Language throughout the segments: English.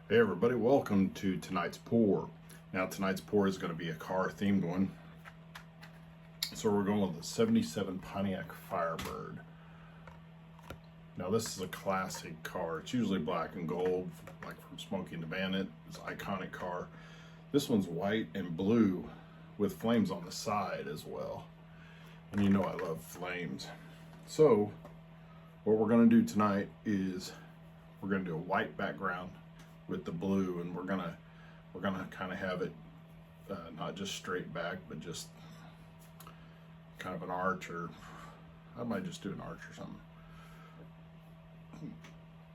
Hey everybody, welcome to tonight's pour. Now tonight's pour is going to be a car themed one. So we're going with the 77 Pontiac Firebird. Now this is a classic car. It's usually black and gold, like from Smokey and the Bandit. It's an iconic car. This one's white and blue with flames on the side as well. And you know I love flames. So what we're going to do tonight is we're going to do a white background with the blue, and we're gonna kind of have it not just straight back, but just kind of an arch, or I might just do an arch or something.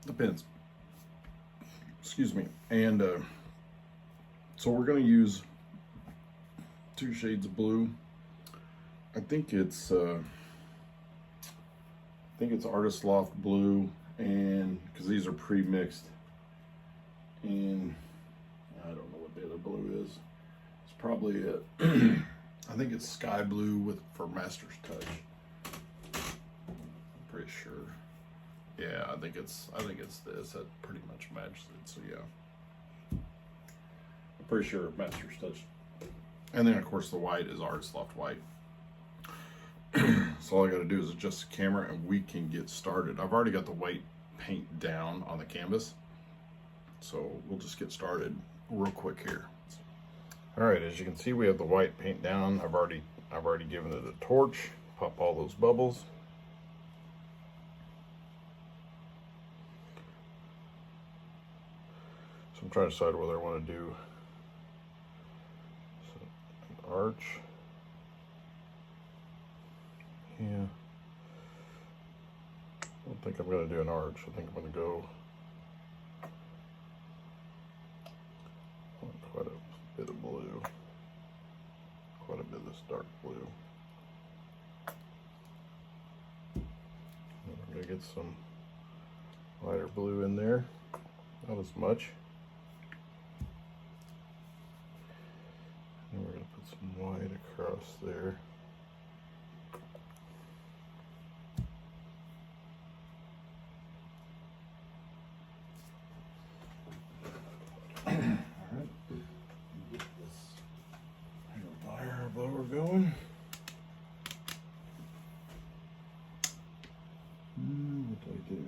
Depends. Excuse me. And so we're gonna use 2 shades of blue. I think it's Artist Loft blue, and because these are pre-mixed. And I don't know what the other blue is. It's probably it. I think it's sky blue for Master's Touch. I'm pretty sure. Yeah, I think it's this. That pretty much matches it. So yeah, I'm pretty sure Master's Touch. And then of course the white is Artist Loft white. So all I got to do is adjust the camera, and we can get started. I've already got the white paint down on the canvas. So we'll just get started real quick here. All right, as you can see, we have the white paint down. I've already given it a torch. Pop all those bubbles. So I'm trying to decide whether I want to do an arch. Yeah. I don't think I'm going to do an arch. I think I'm going to go quite a bit of blue, quite a bit of this dark blue. I'm going to get some lighter blue in there, not as much. And we're going to put some white across there. Blower going. What do I do?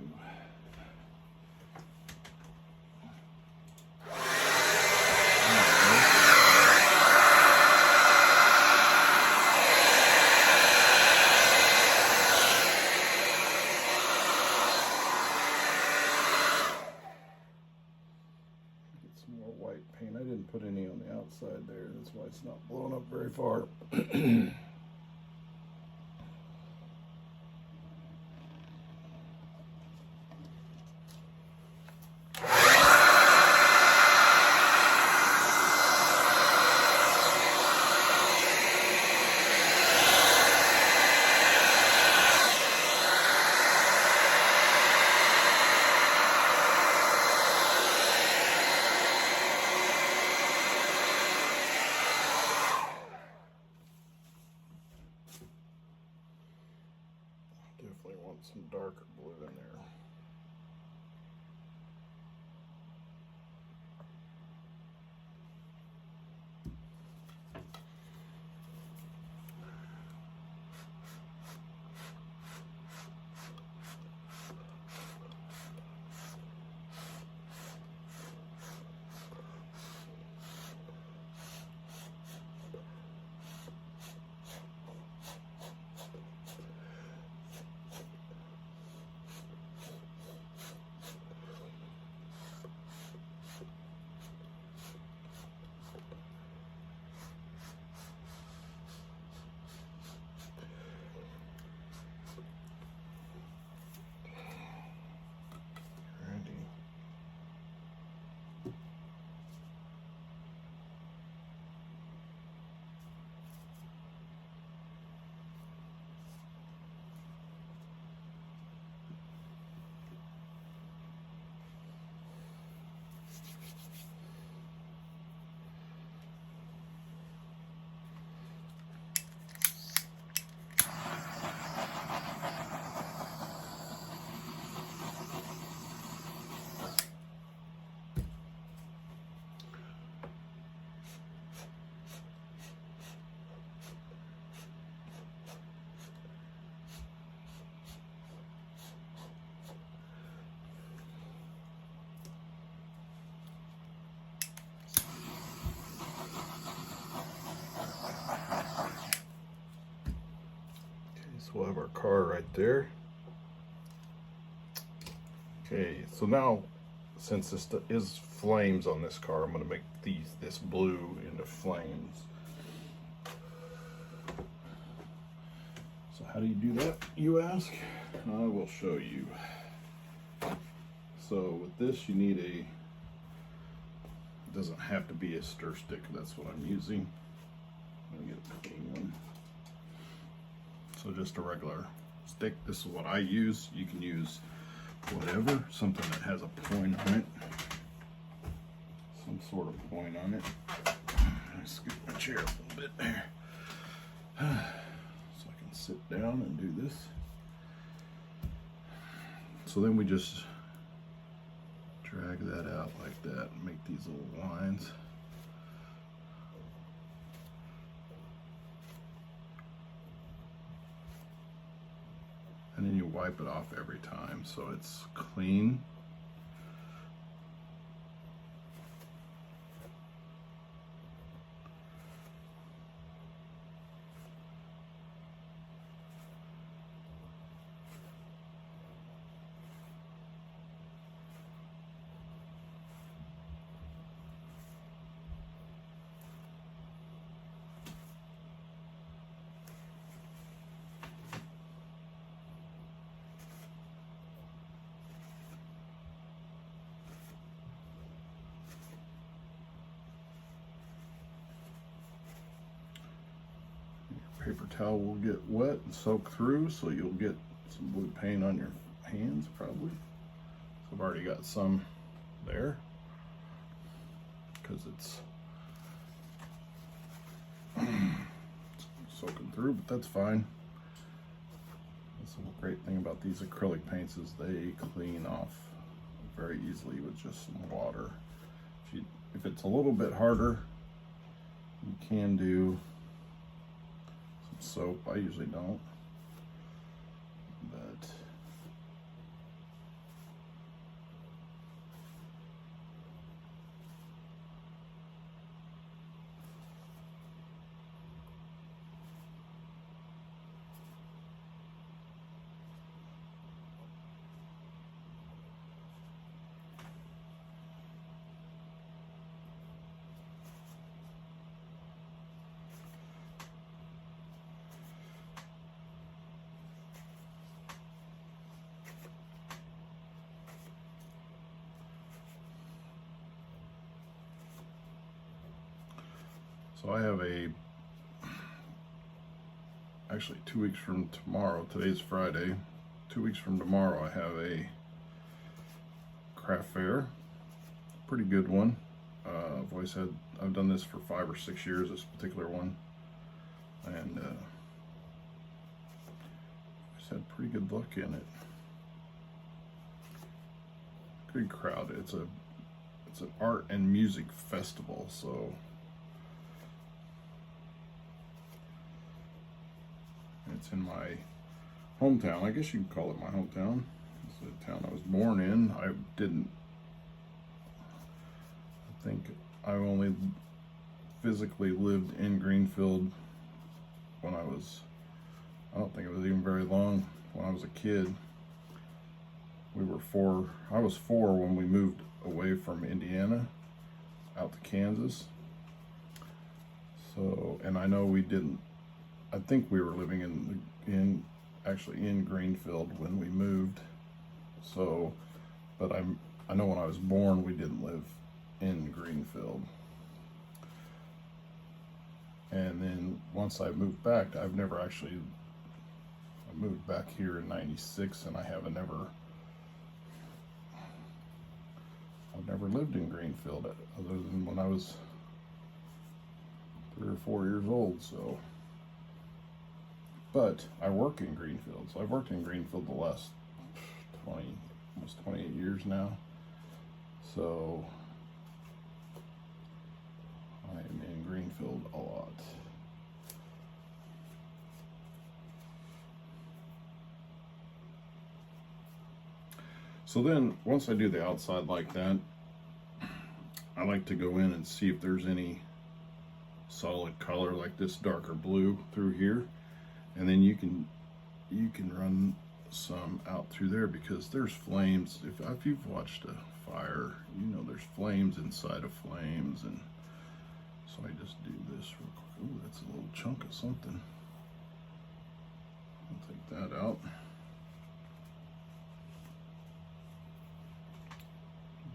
Get some more white paint. I didn't put any on the outside there. That's why it's not blowing up very far. Definitely want some darker blue in there. we'll have our car right there. Okay, so now since this is flames on this car, I'm going to make this blue into flames. So how do you do that, you ask? I will show you. So with this, you need it doesn't have to be a stir stick. That's what I'm using. I'm going to get a clean one. So just a regular stick. This is what I use. You can use whatever, something that has a point on it, some sort of point on it. I scoot my chair a little bit there so I can sit down and do this. So then we just drag that out like that and make these little lines. And then you wipe it off every time so it's clean. Paper towel will get wet and soak through, so you'll get some blue paint on your hands probably. So I've already got some there because it's soaking through, but that's fine. That's a great thing about these acrylic paints is they clean off very easily with just some water. If it's a little bit harder, you can do soap. I usually don't, but so I have actually 2 weeks from tomorrow, today's Friday, 2 weeks from tomorrow I have a craft fair, pretty good one. I've done this for 5 or 6 years, this particular one, and just had pretty good luck in it. Good crowd. It's an art and music festival, so it's in my hometown. I guess you could call it my hometown. It's the town I was born in. I think I only physically lived in Greenfield when I don't think it was even very long. When I was a kid, I was 4 when we moved away from Indiana out to Kansas. So, and I know I think we were living actually in Greenfield when we moved. So, but I know when I was born we didn't live in Greenfield. And then once I moved back, I moved back here in '96, and I've never lived in Greenfield other than when I was 3 or 4 years old. So, but I work in Greenfield, so I've worked in Greenfield the last almost 28 years now. So I am in Greenfield a lot. So then once I do the outside like that, I like to go in and see if there's any solid color like this darker blue through here. And then you can you can run some out through there because there's flames. If you've watched a fire, you know there's flames inside of flames. And so I just do this real quick. Oh, that's a little chunk of something. I'll take that out.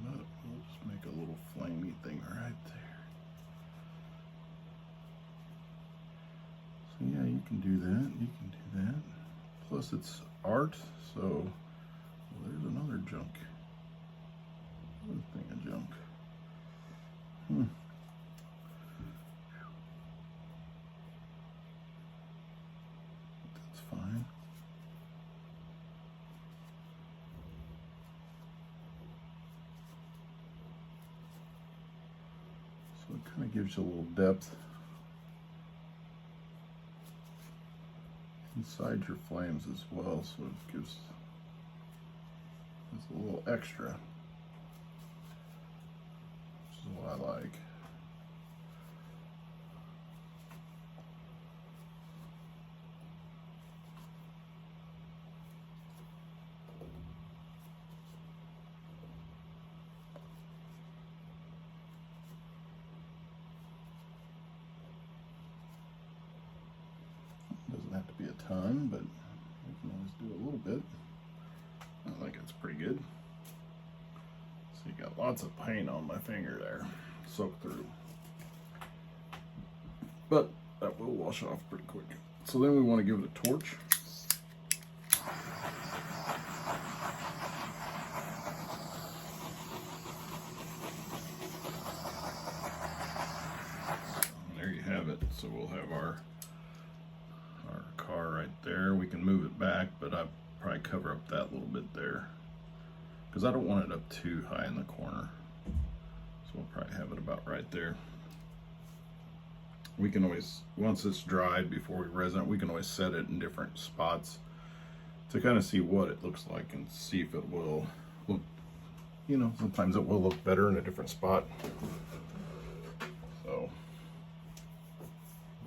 But we'll just make a little flamey thing right there. So yeah, you can do that. You can do that. Plus it's art, so well, there's another junk. Another thing of junk. That's fine. So it kind of gives you a little depth inside your flames as well, so it gives a little extra, which is what I like. Doesn't have to be a ton, but you can always do a little bit. I think it's pretty good. So you got lots of paint on my finger there, soaked through. But that will wash off pretty quick. So then we want to give it a torch. And there you have it. So we'll have our car right there. We can move it back, but I'll probably cover up that little bit there because I don't want it up too high in the corner. So we'll probably have it about right there. We can always, once it's dried before we resin it, we can always set it in different spots to kind of see what it looks like and see if it will look, you know, sometimes it will look better in a different spot. So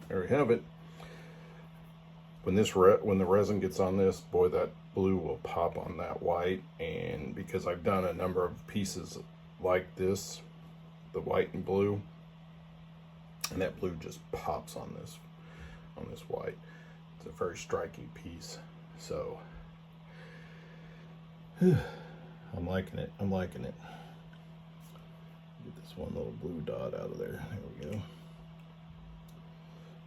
there we have it. When the resin gets on this, boy, that blue will pop on that white. And because I've done a number of pieces like this, the white and blue, and that blue just pops on this white. It's a very striking piece. So I'm liking it. I'm liking it. Get this one little blue dot out of there. There we go.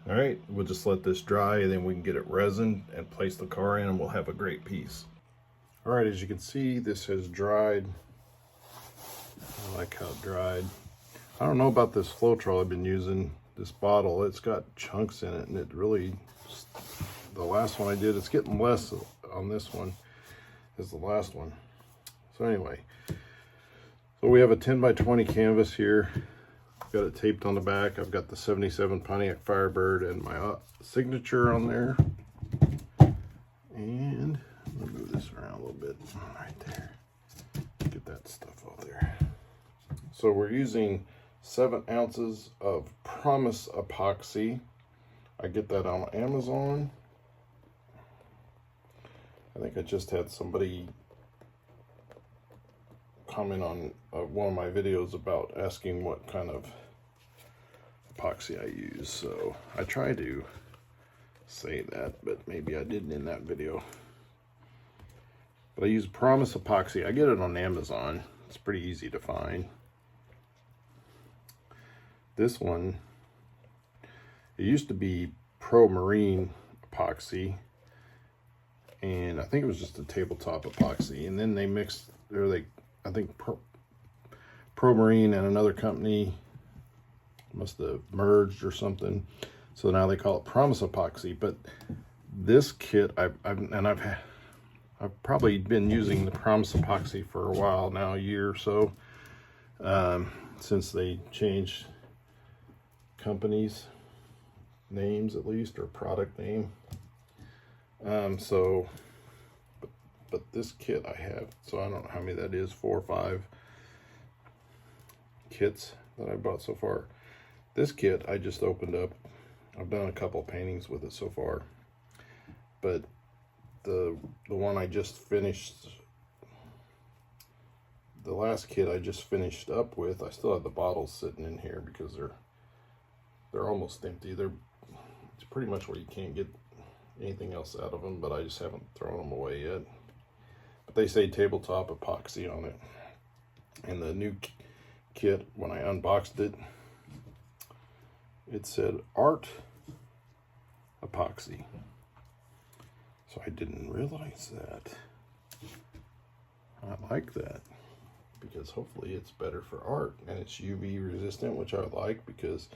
All right, we'll just let this dry and then we can get it resined and place the car in and we'll have a great piece. All right, as you can see, this has dried. I like how it dried. I don't know about this Floetrol I've been using, this bottle. It's got chunks in it and it really, the last one I did, it's getting less on this one as the last one. So anyway, so we have a 10 by 20 canvas here. Got it taped on the back. I've got the 77 Pontiac Firebird and my signature on there. And let me move this around a little bit. Right there. Get that stuff out there. So we're using 7 ounces of Promise epoxy. I get that on Amazon. I think I just had somebody comment on one of my videos about asking what kind of epoxy I use, so I try to say that, but maybe I didn't in that video. But I use Promise epoxy. I get it on Amazon. It's pretty easy to find. This one, it used to be Pro Marine epoxy, and I think it was just a tabletop epoxy, and then they mixed, I think Pro Marine and another company must have merged or something, so now they call it Promise epoxy. But this kit, I've probably been using the Promise epoxy for a while now, a year or so, since they changed companies names, at least, or product name. But this kit I have, so I don't know how many that is, 4 or 5 kits that I bought so far. This kit I just opened up. I've done a couple paintings with it so far, but the one I just finished, the last kit I just finished up with, I still have the bottles sitting in here because they're almost empty. It's pretty much where you can't get anything else out of them, but I just haven't thrown them away yet. But they say tabletop epoxy on it. And the new kit, when I unboxed it, it said art epoxy. So I didn't realize that. I like that because hopefully it's better for art, and it's UV resistant, which I like because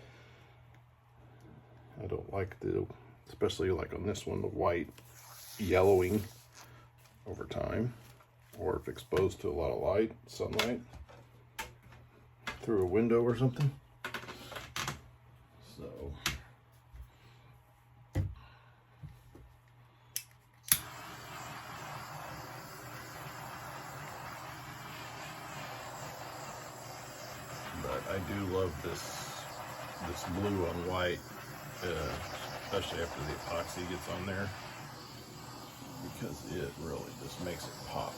I don't like especially like on this one, the white yellowing over time, or if exposed to a lot of light, sunlight, through a window or something. So but I do love this blue on white, especially after the epoxy gets on there, because it really just makes it pop.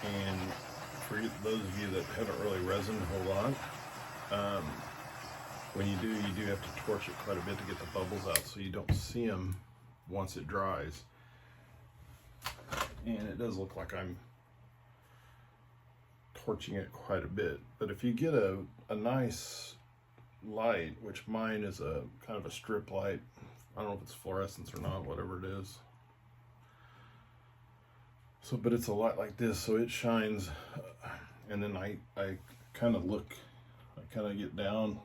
And for those of you that haven't really resined a whole lot, when you do have to torch it quite a bit to get the bubbles out so you don't see them once it dries. And it does look like I'm torching it quite a bit. But if you get a nice light, which mine is a kind of a strip light, I don't know if it's fluorescence or not, whatever it is. So, but it's a light like this, so it shines, and then I kind of look, I kind of get down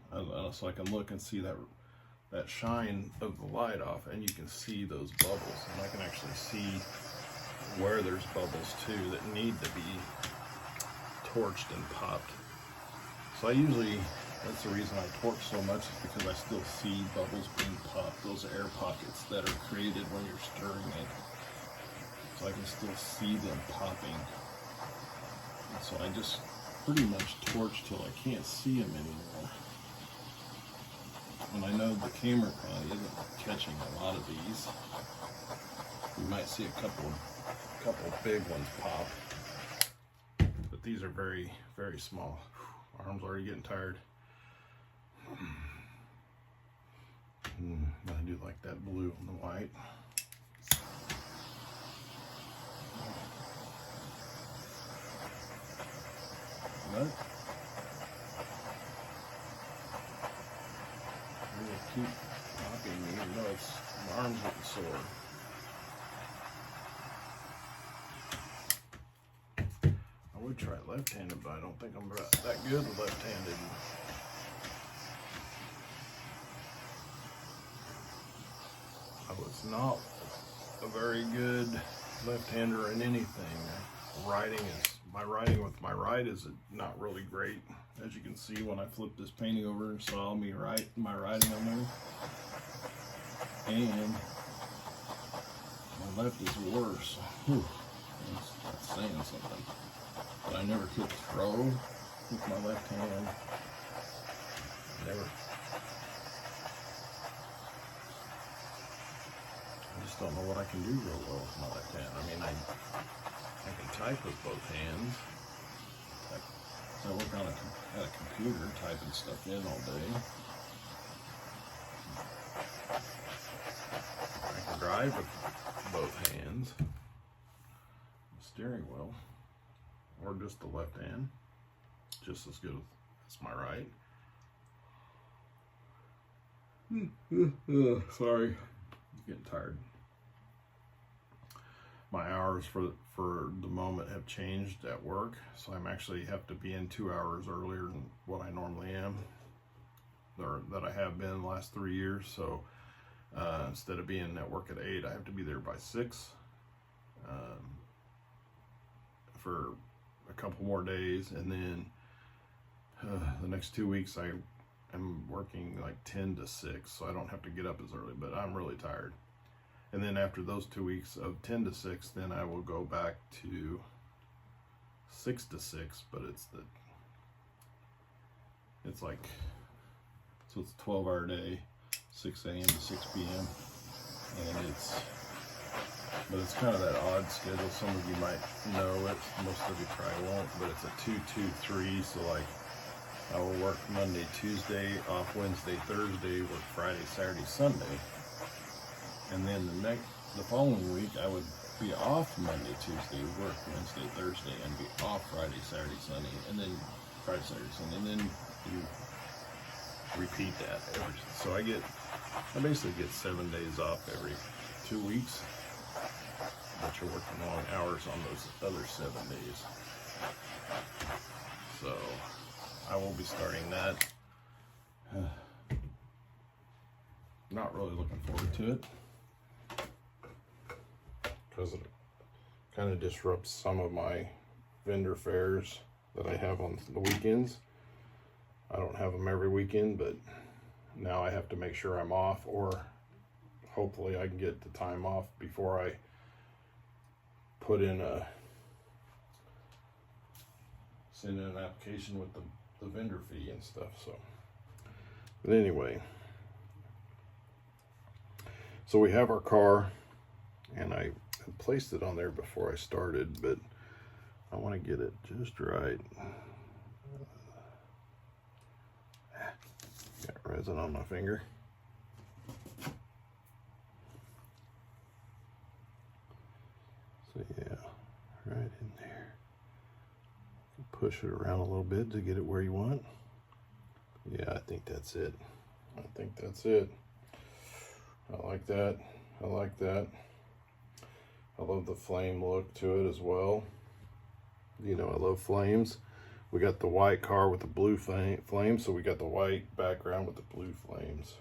so I can look and see that shine of the light off, and you can see those bubbles, and I can actually see where there's bubbles too that need to be torched and popped. So I usually, that's the reason I torch so much, is because I still see bubbles being popped, those air pockets that are created when you're stirring it. So I can still see them popping. And so I just pretty much torch till I can't see them anymore. And I know the camera probably isn't catching a lot of these. You might see a couple big ones pop. But these are very, very small. My arm's already getting tired. I do like that blue on the white. But I'm gonna keep popping even though my arm's getting sore. I would try it left-handed, but I don't think I'm that good with left-handed. I was not a very good left-hander in anything. My writing with my right is not really great. As you can see when I flipped this painting over and saw my writing on there. And my left is worse. Whew. That's saying something. But I never could throw with my left hand. Never. I just don't know what I can do real well with my left hand. I mean, I can type with both hands. I work at a computer typing stuff in all day. I can drive with both hands. The steering wheel, or just the left hand, just as good as my right. Sorry, I'm getting tired. My hours for the moment have changed at work, so I'm actually have to be in 2 hours earlier than what I normally am. or that I have been the last 3 years. So instead of being at work at 8, I have to be there by 6 for a couple more days, and then the next 2 weeks I am working like 10 to 6, so I don't have to get up as early, but I'm really tired. And then after those 2 weeks of 10 to 6, then I will go back to 6 to 6, but it's like, so it's a 12-hour day, 6 a.m. to 6 p.m. And but it's kind of that odd schedule. Some of you might know it, most of you probably won't, but it's a 2-2-3. So like, I will work Monday, Tuesday, off Wednesday, Thursday, work Friday, Saturday, Sunday. And then the following week, I would be off Monday, Tuesday, work Wednesday, Thursday, and be off Friday, Saturday, Sunday, and then Friday, Saturday, Sunday, and then you repeat that so I basically get 7 days off every 2 weeks, but you're working long hours on those other 7 days. So I will be starting that. Not really looking forward to it, because it kind of disrupts some of my vendor fairs that I have on the weekends. I don't have them every weekend, but now I have to make sure I'm off, or hopefully I can get the time off before I send in an application with the vendor fee and stuff. So, but anyway, so we have our car, and I placed it on there before I started, but I want to get it just right. Got resin on my finger. So yeah, right in there. Push it around a little bit to get it where you want. Yeah, I think that's it. I think that's it. I like that. I like that. I love the flame look to it as well. You know, I love flames. We got the white car with the blue flame, so we got the white background with the blue flames.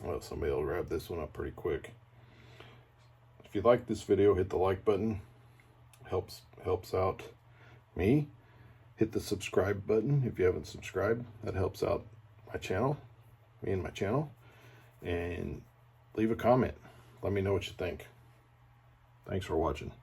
Well, somebody will grab this one up pretty quick. If you like this video, hit the like button. Helps out me. Hit the subscribe button if you haven't subscribed. That helps out my channel, me and my channel. And leave a comment. Let me know what you think. Thanks for watching.